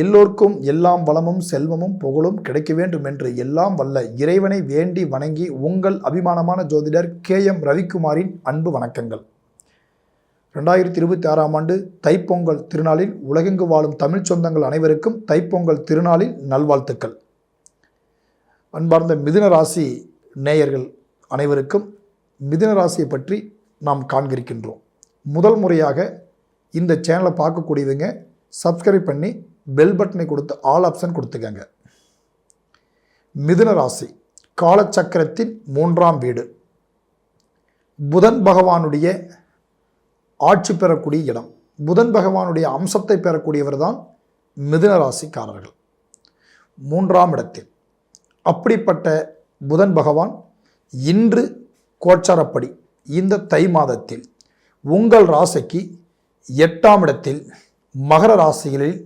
எல்லோருக்கும் எல்லாம் வளமும் செல்வமும் புகழும் கிடைக்க வேண்டும் என்று எல்லாம் வல்ல இறைவனை வேண்டி வணங்கி உங்கள் அபிமானமான ஜோதிடர் KM ரவிக்குமாரின் அன்பு வணக்கங்கள். 2026ஆம் ஆண்டு தைப்பொங்கல் திருநாளில் உலகெங்கு வாழும் தமிழ் சொந்தங்கள் அனைவருக்கும் தைப்பொங்கல் திருநாளில் நல்வாழ்த்துக்கள். அன்பார்ந்த மிதுன ராசி நேயர்கள் அனைவருக்கும் மிதுன ராசியை பற்றி நாம் காண்கிருக்கின்றோம். முதல் முறையாக இந்த சேனலை பார்க்கக்கூடியவங்க சப்ஸ்கிரைப் பண்ணி பெல் பட்டனை கொடுத்து ஆல் ஆப்ஷன் கொடுத்துக்கங்க. மிதுன ராசி காலச்சக்கரத்தின் 3ஆம் வீடு, புதன் பகவானுடைய ஆட்சி பெறக்கூடிய இடம். புதன் பகவானுடைய அம்சத்தை பெறக்கூடியவர் தான் மிதுன ராசிக்காரர்கள் 3ஆம் இடத்தில். அப்படிப்பட்ட புதன் பகவான் இன்று கோச்சாரப்படி இந்த தை மாதத்தில் உங்கள் ராசிக்கு 8ஆம் இடத்தில் மகர ராசிகளில்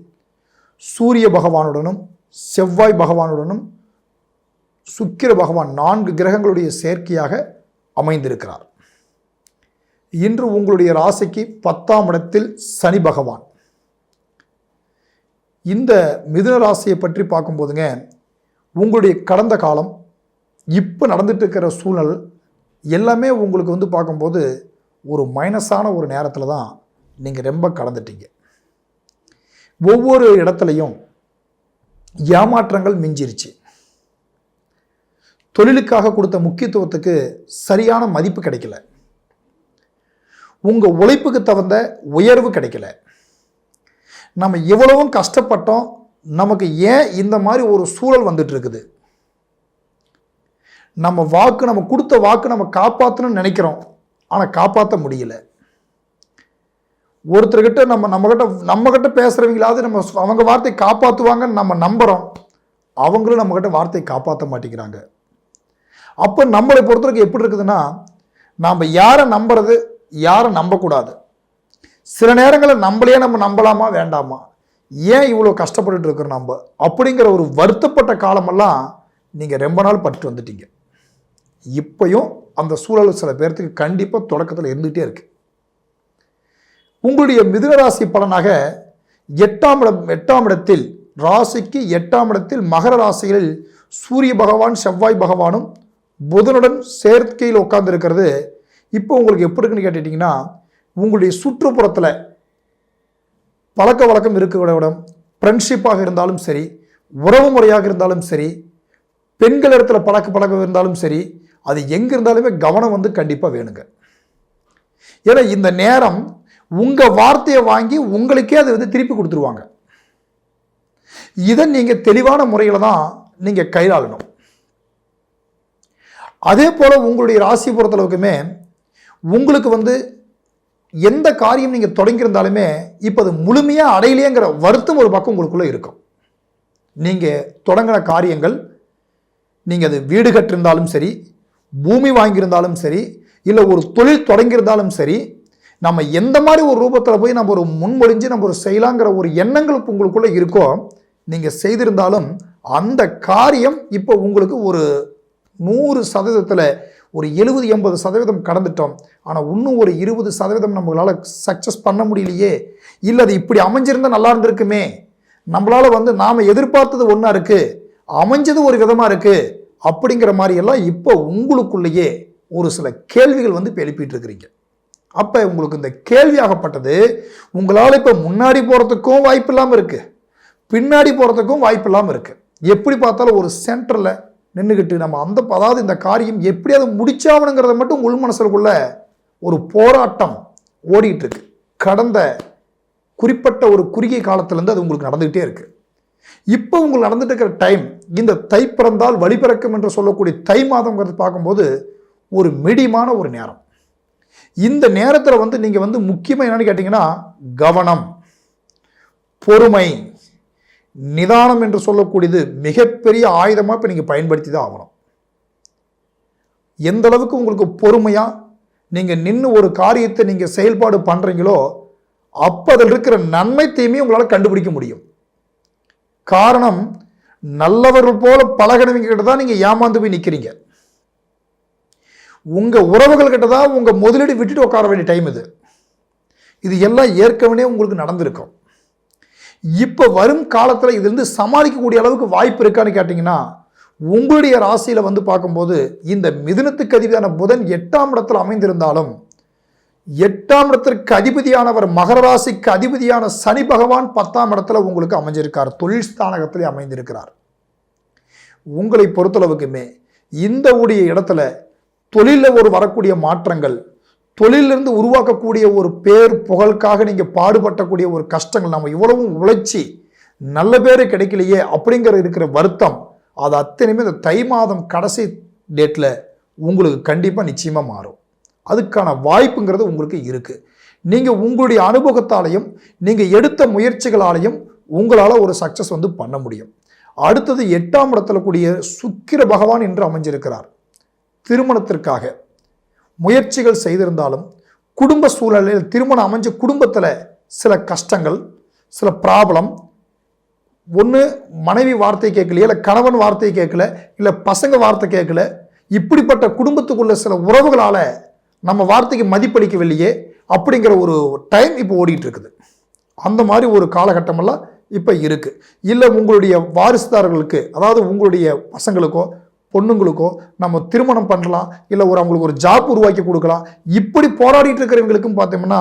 சூரிய பகவானுடனும் செவ்வாய் பகவானுடனும் சுக்கிர பகவான் 4 கிரகங்களுடைய சேர்க்கையாக அமைந்திருக்கிறார். இன்று உங்களுடைய ராசிக்கு 10ஆம் இடத்தில் சனி பகவான். இந்த மிதுன ராசியை பற்றி பார்க்கும்போதுங்க, உங்களுடைய கடந்த காலம் இப்போ நடந்துட்டு இருக்கிற சூழல் எல்லாமே உங்களுக்கு பார்க்கும்போது ஒரு மைனஸான ஒரு நேரத்தில் தான் நீங்கள் ரொம்ப கடந்துட்டீங்க. ஒவ்வொரு இடத்துலையும் ஏமாற்றங்கள் மிஞ்சிருச்சு. தொழிலுக்காக கொடுத்த முக்கியத்துவத்துக்கு சரியான மதிப்பு கிடைக்கல. உங்கள் உழைப்புக்கு தகுந்த உயர்வு கிடைக்கல. நம்ம எவ்வளவும் கஷ்டப்பட்டோம், நமக்கு ஏன் இந்த மாதிரி ஒரு சூழல் வந்துட்டு இருக்குது? நம்ம கொடுத்த வாக்கு நம்ம காப்பாற்றணும்னு நினைக்கிறோம், ஆனால் காப்பாற்ற முடியல. ஒருத்தர்கிட்ட நம்மகிட்ட பேசுகிறவங்களாவது அவங்க வார்த்தை காப்பாற்றுவாங்கன்னு நம்ம நம்புகிறோம், அவங்களும் நம்மகிட்ட வார்த்தை காப்பாற்ற மாட்டேங்கிறாங்க. அப்போ நம்மளை பொறுத்தவரைக்கும் எப்படி இருக்குதுன்னா, நாம் யாரை நம்புறது யாரை நம்பக்கூடாது. சில நேரங்களில் நம்மளையே நம்ம நம்பலாமா வேண்டாமா, ஏன் இவ்வளோ கஷ்டப்பட்டுட்டு இருக்கிறோம் நம்ம அப்படிங்கிற ஒரு வருத்தப்பட்ட காலமெல்லாம் நீங்கள் ரொம்ப நாள் பட்டு வந்துட்டீங்க. இப்போயும் அந்த சூழல் சில பேர்த்துக்கு கண்டிப்பாக தொடக்கத்தில் இருந்துகிட்டே இருக்குது. உங்களுடைய மிதுனராசி பலனாக 8ஆம் இடத்தில் ராசிக்கு 8ஆம் இடத்தில் மகர ராசிகளில் சூரிய பகவான் செவ்வாய் பகவானும் புதனுடன் சேர்க்கையில் உட்கார்ந்து இருக்கிறது இப்போ உங்களுக்கு எப்படி இருக்குன்னு கேட்டுட்டிங்கன்னா, உங்களுடைய சுற்றுப்புறத்தில் பழக்க வழக்கம் இருக்கிற இடம், ஃப்ரெண்ட்ஷிப்பாக இருந்தாலும் சரி, உறவு முறையாக இருந்தாலும் சரி, பெண்கள் இடத்துல பழக்கம் இருந்தாலும் சரி, அது எங்கே இருந்தாலுமே கவனம் கண்டிப்பாக வேணுங்க. ஏன்னா இந்த நேரம் உங்கள் வார்த்தையை வாங்கி உங்களுக்கே அது திருப்பி கொடுத்துருவாங்க. இதை நீங்கள் தெளிவான முறையில் தான் நீங்கள் கையாளணும். அதே போல் உங்களுடைய ராசி பொறுத்தளவுக்குமே உங்களுக்கு எந்த காரியம் நீங்கள் தொடங்கியிருந்தாலுமே இப்போ அது முழுமையாக அடையலையேங்கிற வருத்தம் ஒரு பக்கம் உங்களுக்குள்ளே இருக்கும். நீங்கள் தொடங்கின காரியங்கள், நீங்கள் அது வீடு கட்டிருந்தாலும் சரி, பூமி வாங்கியிருந்தாலும் சரி, இல்லை ஒரு தொழில் தொடங்கியிருந்தாலும் சரி, நம்ம எந்த மாதிரி ஒரு ரூபத்தில் போய் நம்ம ஒரு முன்மொழிஞ்சு நம்ம ஒரு செய்யலாங்கிற ஒரு எண்ணங்கள் உங்களுக்குள்ளே இருக்கோ, நீங்கள் செய்திருந்தாலும் அந்த காரியம் இப்போ உங்களுக்கு ஒரு 100% ஒரு 70-80% கடந்துட்டோம். ஆனால் இன்னும் ஒரு 20% நம்மளால் சக்ஸஸ் பண்ண முடியலையே, இல்லை அது இப்படி அமைஞ்சிருந்தால் நல்லா இருந்திருக்குமே, நம்மளால் நாம் எதிர்பார்த்தது ஒன்றா இருக்குது, அமைஞ்சது ஒரு விதமாக இருக்குது அப்படிங்கிற மாதிரியெல்லாம் இப்போ உங்களுக்குள்ளேயே ஒரு சில கேள்விகள் இப்போ எழுப்பிட்டு இருக்கிறீங்க. அப்போ உங்களுக்கு இந்த கேள்வியாகப்பட்டது உங்களால் இப்போ முன்னாடி போகிறதுக்கும் வாய்ப்பு இல்லாமல் இருக்குது, பின்னாடி போகிறதுக்கும் வாய்ப்பு இல்லாமல் இருக்குது. எப்படி பார்த்தாலும் ஒரு சென்டரில் நின்றுக்கிட்டு நம்ம அதாவது இந்த காரியம் எப்படியாவது முடிச்சாகணுங்கிறத மட்டும் உள் மனசுக்குள்ள ஒரு போராட்டம் ஓடிட்டு இருக்கு. கடந்த குறிப்பிட்ட ஒரு குறுகிய காலத்திலேருந்து அது உங்களுக்கு நடந்துகிட்டே இருக்குது. இப்போ உங்களுக்கு நடந்துட்டு இருக்கிற டைம், இந்த தை பிறந்தால் வழி பிறக்கும் என்று சொல்லக்கூடிய தை மாதங்கிறது பார்க்கும்போது ஒரு மீடியமான ஒரு நேரம். இந்த நேரத்தில் நீங்கள் முக்கியமாக என்னன்னு கேட்டிங்கன்னா, கவனம், பொறுமை, நிதானம் என்று சொல்லக்கூடியது மிகப்பெரிய ஆயுதமாக இப்போ நீங்கள் பயன்படுத்தி தான் ஆகணும். எந்த அளவுக்கு உங்களுக்கு பொறுமையாக நீங்கள் நின்று ஒரு காரியத்தை நீங்கள் செயல்பாடு பண்ணுறீங்களோ அப்போ அதில் இருக்கிற நன்மை தீமையை உங்களால் கண்டுபிடிக்க முடியும். காரணம், நல்லவர்கள் போல பழகினவங்க கிட்ட தான் நீங்கள் ஏமாந்து போய் நிற்கிறீங்க. உங்கள் உறவுகள் கிட்ட தான் உங்கள் முதலீடு விட்டுட்டு உட்கார வேண்டிய டைம் இது. இது எல்லாம் ஏற்கனவே உங்களுக்கு நடந்திருக்கும். இப்போ வரும் காலத்தில் இதிலிருந்து சமாளிக்கக்கூடிய அளவுக்கு வாய்ப்பு இருக்கான்னு கேட்டிங்கன்னா, உங்களுடைய ராசியில் வந்து பார்க்கும்போது இந்த மிதுனத்துக்கு அதிபதியான புதன் 8ஆம் இடத்தில் அமைந்திருந்தாலும் 8ஆம் இடத்திற்கு அதிபதியானவர் மகர ராசிக்கு அதிபதியான சனி பகவான் 10ஆம் இடத்துல உங்களுக்கு அமைஞ்சிருக்கார். தொழில் ஸ்தானகத்திலே அமைந்திருக்கிறார். உங்களை பொறுத்தளவுக்குமே இந்த உடைய இடத்துல தொழிலில் ஒரு வரக்கூடிய மாற்றங்கள், தொழிலிருந்து உருவாக்கக்கூடிய ஒரு பேர் புகழுக்காக நீங்கள் பாடுபட்டக்கூடிய ஒரு கஷ்டங்கள், நம்ம இவ்வளவும் உழைச்சி நல்ல பேர் கிடைக்கலையே அப்படிங்கிற இருக்கிற வருத்தம், அது அத்தனையுமே இந்த தை மாதம் கடைசி டேட்டில் உங்களுக்கு கண்டிப்பாக நிச்சயமாக மாறும். அதுக்கான வாய்ப்புங்கிறது உங்களுக்கு இருக்குது. நீங்கள் உங்களுடைய அனுபவத்தாலையும் நீங்கள் எடுத்த முயற்சிகளாலையும் உங்களால் ஒரு சக்ஸஸ் வந்து பண்ண முடியும். அடுத்தது 8ஆம் இடத்துல கூடிய சுக்கிர பகவான் என்று அமைஞ்சிருக்கிறார். திருமணத்திற்காக முயற்சிகள் செய்திருந்தாலும் குடும்ப சூழலில் திருமணம் அமைஞ்ச குடும்பத்தில் சில கஷ்டங்கள், சில ப்ராப்ளம், ஒன்று மனைவி வார்த்தை கேட்கலையே, இல்லை கணவன் வார்த்தை கேட்கல, இல்லை பசங்க வார்த்தை கேட்கல, இப்படிப்பட்ட குடும்பத்துக்குள்ள சில உறவுகளால் நம்ம வார்த்தைக்கு மதிப்பளிக்கவில்லையே அப்படிங்கிற ஒரு டைம் இப்போ ஓடிட்டு இருக்குது. அந்த மாதிரி ஒரு காலகட்டமெல்லாம் இப்போ இருக்குது. இல்லை உங்களுடைய வாரிசுதாரர்களுக்கு, அதாவது உங்களுடைய பசங்களுக்கோ பொண்ணுங்களுக்கோ நம்ம திருமணம் பண்ணலாம், இல்லை அவங்களுக்கு ஒரு ஜாப் உருவாக்கி கொடுக்கலாம். இப்படி போராடிட்டு இருக்கிறவங்களுக்கும் பார்த்தோம்னா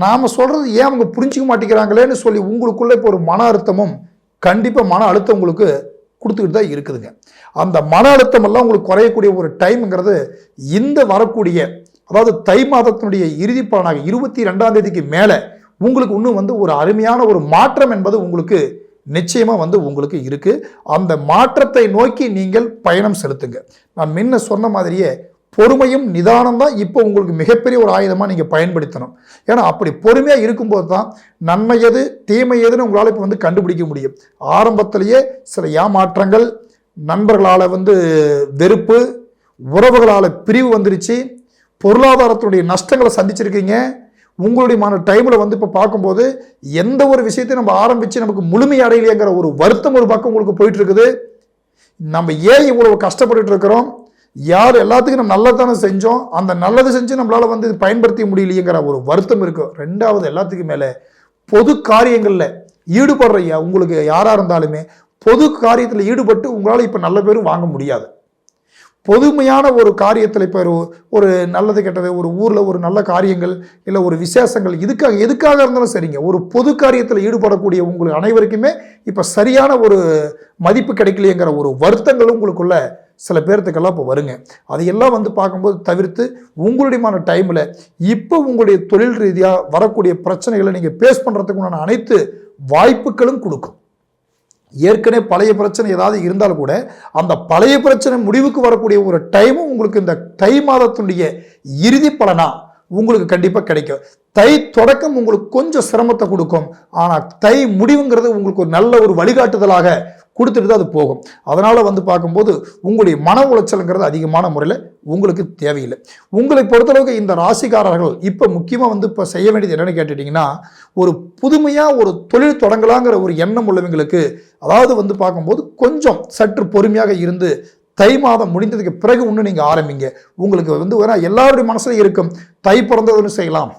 நாம் சொல்கிறது ஏன் அவங்க புரிஞ்சிக்க மாட்டேங்கிறாங்களேன்னு சொல்லி உங்களுக்குள்ளே இப்போ ஒரு மன அழுத்தமும் கண்டிப்பாக மன அழுத்தம் உங்களுக்கு கொடுத்துக்கிட்டு தான் இருக்குதுங்க. அந்த மன அழுத்தம் எல்லாம் உங்களுக்கு குறையக்கூடிய ஒரு டைம்ங்கிறது இந்த வரக்கூடிய, அதாவது தை மாதத்தினுடைய இறுதி பலனாக 22ஆம் தேதிக்கு மேலே உங்களுக்கு இன்னும் ஒரு அருமையான ஒரு மாற்றம் என்பது உங்களுக்கு நிச்சயமாக உங்களுக்கு இருக்குது. அந்த மாற்றத்தை நோக்கி நீங்கள் பயணம் செலுத்துங்க. நான் முன்ன சொன்ன மாதிரியே பொறுமையும் நிதானம் தான் இப்போ உங்களுக்கு மிகப்பெரிய ஒரு ஆயுதமாக நீங்கள் பயன்படுத்தணும். ஏன்னா அப்படி பொறுமையாக இருக்கும்போது தான் நன்மை எது தீமை எதுன்னு உங்களால் இப்போ கண்டுபிடிக்க முடியும். ஆரம்பத்திலேயே சில ஏமாற்றங்கள், நண்பர்களால் வெறுப்பு, உறவுகளால் பிரிவு வந்துருச்சு, பொருளாதாரத்தினுடைய நஷ்டங்களை சந்திச்சிருக்கீங்க. உங்களுடைய டைமில் இப்போ பார்க்கும்போது எந்த ஒரு விஷயத்தையும் நம்ம ஆரம்பித்து நமக்கு முழுமை அடையலைங்கிற ஒரு வருத்தம் ஒரு பக்கம் உங்களுக்கு போயிட்டு இருக்குது. நம்ம ஏன் இவ்வளவு கஷ்டப்பட்டு இருக்கிறோம், யார் எல்லாத்துக்கும் நம்ம நல்லதானே செஞ்சோம், அந்த நல்லது செஞ்சு நம்மளால் பயன்படுத்த முடியலையேங்கிற ஒரு வருத்தம் இருக்கும். ரெண்டாவது, எல்லாத்துக்கும் மேலே பொது காரியங்களில் ஈடுபடுற உங்களுக்கு யாராக இருந்தாலுமே பொது காரியத்தில் ஈடுபட்டு உங்களால் இப்போ நல்ல பேரும் வாங்க முடியாது. பொதுமையான ஒரு காரியத்தில் இப்போ ஒரு நல்லது கெட்டது, ஒரு ஊரில் ஒரு நல்ல காரியங்கள், இல்லை ஒரு விசேஷங்கள், எதுக்காக இருந்தாலும் சரிங்க, ஒரு பொது காரியத்தில் ஈடுபடக்கூடிய உங்களுக்கு அனைவருக்குமே இப்போ சரியான ஒரு மதிப்பு கிடைக்கலையேங்கிற ஒரு வருத்தங்களும் உங்களுக்குள்ள சில பேர்த்துக்கெல்லாம் இப்போ வருங்க. அதையெல்லாம் பார்க்கும்போது தவிர்த்து உங்களுடைய டைமில் இப்போ உங்களுடைய தொழில் ரீதியாக வரக்கூடிய பிரச்சனைகளை நீங்கள் பேஸ் பண்ணுறதுக்குண்டான அனைத்து வாய்ப்புகளும் கொடுக்கும். ஏற்கனவே பழைய பிரச்சனை ஏதாவது இருந்தாலும் கூட அந்த பழைய பிரச்சனை முடிவுக்கு வரக்கூடிய ஒரு டைமும் உங்களுக்கு இந்த தை மாதத்துடைய இறுதி பலனா உங்களுக்கு கண்டிப்பாக கிடைக்கும். தை தொடக்கம் உங்களுக்கு கொஞ்சம் சிரமத்தை கொடுக்கும், ஆனால் தை முடிவுங்கிறது உங்களுக்கு ஒரு நல்ல ஒரு வழிகாட்டுதலாக கொடுத்துட்டு தான் அது போகும். அதனால் பார்க்கும்போது உங்களுடைய மன உளைச்சலுங்கிறது அதிகமான முறையில் உங்களுக்கு தேவையில்லை. உங்களை பொறுத்தளவுக்கு இந்த ராசிக்காரர்கள் இப்போ முக்கியமாக இப்போ செய்ய வேண்டியது என்னென்னு கேட்டுட்டிங்கன்னா, ஒரு புதுமையாக ஒரு தொழில் தொடங்கலாங்கிற ஒரு எண்ணம் உள்ளவங்களுக்கு, அதாவது பார்க்கும்போது கொஞ்சம் சற்று பொறுமையாக இருந்து தை மாதம் முடிந்ததுக்கு பிறகு இன்னும் நீங்கள் ஆரம்பிங்க. உங்களுக்கு வேணா எல்லாருடைய மனசுல இருக்கும், தை பிறந்ததுன்னு செய்யலாம்,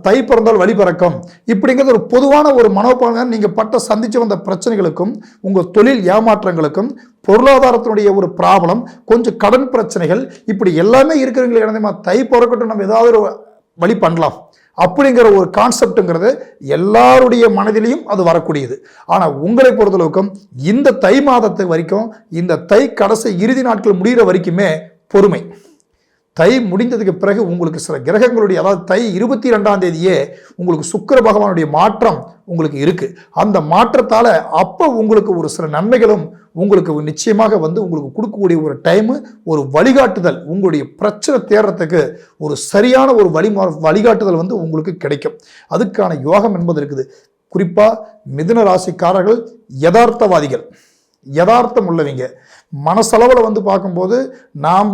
தை பிறந்தால் வழி பிறக்கும், இப்படிங்கிறது ஒரு பொதுவான ஒரு மனோபாவம். நீங்கள் சந்திச்சு வந்த பிரச்சனைகளுக்கும், உங்கள் தொழில் ஏமாற்றங்களுக்கும், பொருளாதாரத்தினுடைய ஒரு ப்ராப்ளம், கொஞ்சம் கடன் பிரச்சனைகள், இப்படி எல்லாமே இருக்கிறவங்களுக்கு என்னதுமா தை பிறக்கட்டும், நம்ம ஏதாவது ஒரு வழி பண்ணலாம் அப்படிங்கிற ஒரு கான்செப்டுங்கிறது எல்லாருடைய மனதிலையும் அது வரக்கூடியது. ஆனால் உங்களை பொறுத்தளவுக்கும் இந்த தை மாதத்து வரைக்கும், இந்த தை கடைசி இறுதி நாட்கள் முடிகிற வரைக்குமே பொறுமை. தை முடிந்ததுக்கு பிறகு உங்களுக்கு சில கிரகங்களுடைய, அதாவது தை 22ஆம் தேதியே உங்களுக்கு சுக்கிர பகவானுடைய மாற்றம் உங்களுக்கு இருக்கு. அந்த மாற்றத்தால் அப்போ உங்களுக்கு ஒரு சில நன்மைகளும் உங்களுக்கு நிச்சயமாக உங்களுக்கு கொடுக்கக்கூடிய ஒரு டைமு, ஒரு வழிகாட்டுதல், உங்களுடைய பிரச்சனை தேர்றதுக்கு ஒரு சரியான ஒரு வழிகாட்டுதல் உங்களுக்கு கிடைக்கும். அதுக்கான யோகம் என்பது இருக்குது. குறிப்பாக மிதுன ராசிக்காரர்கள் யதார்த்தவாதிகள், யதார்த்தம் உள்ளவங்க. மனசளவில் பார்க்கும்போது நாம்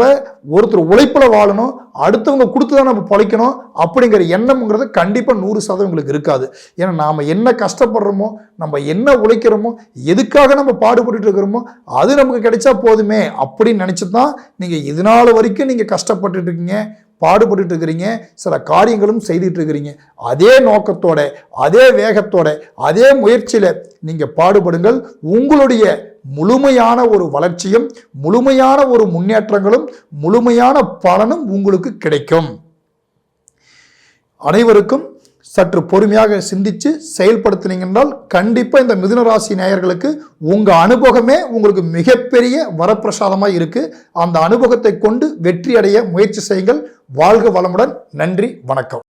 ஒருத்தர் உழைப்பில் வாழணும், அடுத்தவங்க கொடுத்து தான் நம்ம பழைக்கணும் அப்படிங்கிற எண்ணம்ங்கிறது கண்டிப்பாக 100% உங்களுக்கு இருக்காது. ஏன்னா நாம் என்ன கஷ்டப்படுறோமோ, நம்ம என்ன உழைக்கிறோமோ, எதுக்காக நம்ம பாடுபட்டு இருக்கிறோமோ அது நமக்கு கிடைச்சா போதுமே அப்படின்னு நினச்சி தான் நீங்கள் இதனால் வரைக்கும் நீங்கள் கஷ்டப்பட்டுட்டு இருக்கீங்க, பாடுபட்டு இருக்கிறீங்க, சில காரியங்களும் செய்துட்டு இருக்கிறீங்க. அதே நோக்கத்தோட, அதே வேகத்தோட, அதே முயற்சியில நீங்க பாடுபடுங்கள். உங்களுடைய முழுமையான ஒரு வளர்ச்சியும், முழுமையான ஒரு முன்னேற்றங்களும், முழுமையான பலனும் உங்களுக்கு கிடைக்கும். அனைவருக்கும் சற்று பொறுமையாக சிந்திச்சு செயல்படுத்தினீங்க என்றால் கண்டிப்பா இந்த மிதுன ராசி நேயர்களுக்கு உங்க அனுபவமே உங்களுக்கு மிகப்பெரிய வரப்பிரசாதமாக இருக்கு. அந்த அனுபவத்தை கொண்டு வெற்றி அடைய முயற்சி செய்யுங்கள். வாழ்க வளமுடன். நன்றி, வணக்கம்.